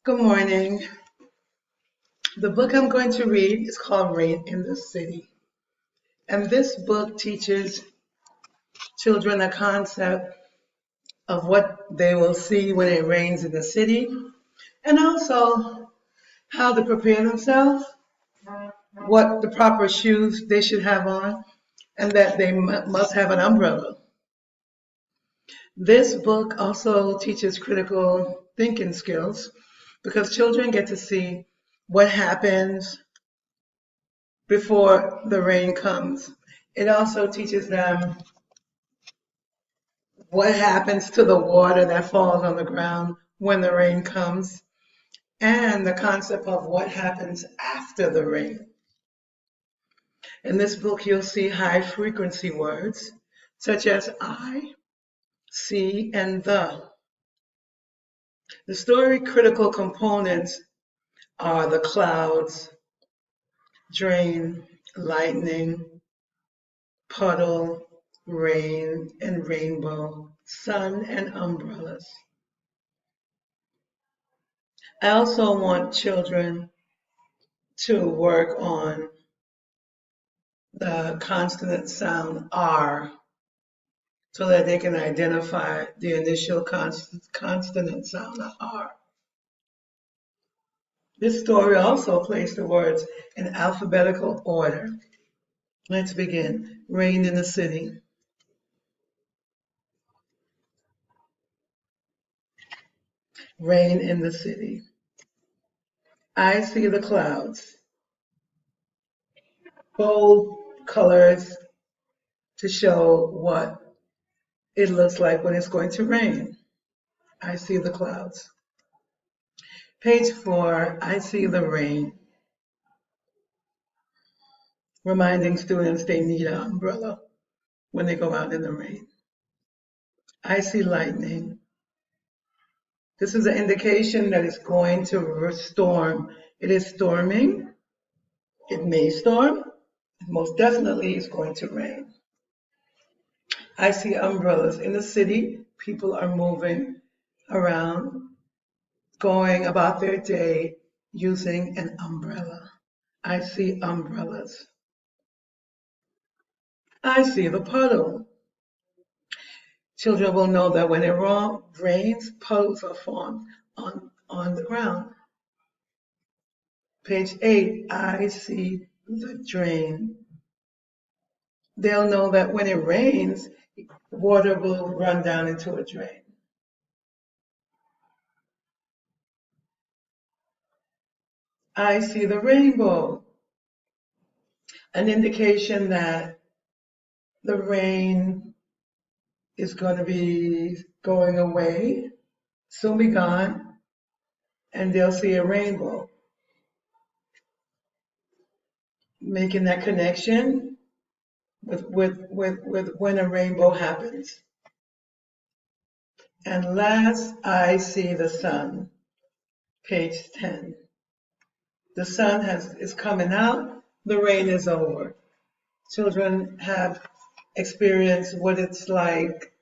Good morning. The book I'm going to read is called Rain in the City. And this book teaches children a concept of what they will see when it rains in the city and also how to prepare themselves, what the proper shoes they should have on, and that they must have an umbrella. This book also teaches critical thinking skills because children get to see what happens before the rain comes. It also teaches them what happens to the water that falls on the ground when the rain comes and the concept of what happens after the rain. In this book, you'll see high frequency words such as I, see, and the. The story critical components are the clouds, drain, lightning, puddle, rain and rainbow, sun and umbrellas. I also want children to work on the consonant sound R so that they can identify the initial consonant sound R. This story also placed the words in alphabetical order. Let's begin. Rain in the city. Rain in the city. I see the clouds. Bold colors to show what it looks like when it's going to rain. I see the clouds. Page 4, I see the rain, reminding students they need an umbrella when they go out in the rain. I see lightning. This is an indication that it's going to storm. It is storming. It may storm. Most definitely it's going to rain. I see umbrellas. In the city, people are moving around, going about their day using an umbrella. I see umbrellas. I see the puddle. Children will know that when it rains, puddles are formed on the ground. Page 8, I see the drain. They'll know that when it rains, water will run down into a drain. I see the rainbow, an indication that the rain is going to be going away, soon be gone, and they'll see a rainbow. Making that connection with when a rainbow happens. And last, I see the sun, page 10. The sun is coming out, the rain is over. Children have experienced what it's like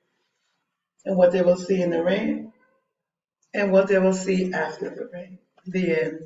and what they will see in the rain and what they will see after the rain. The end.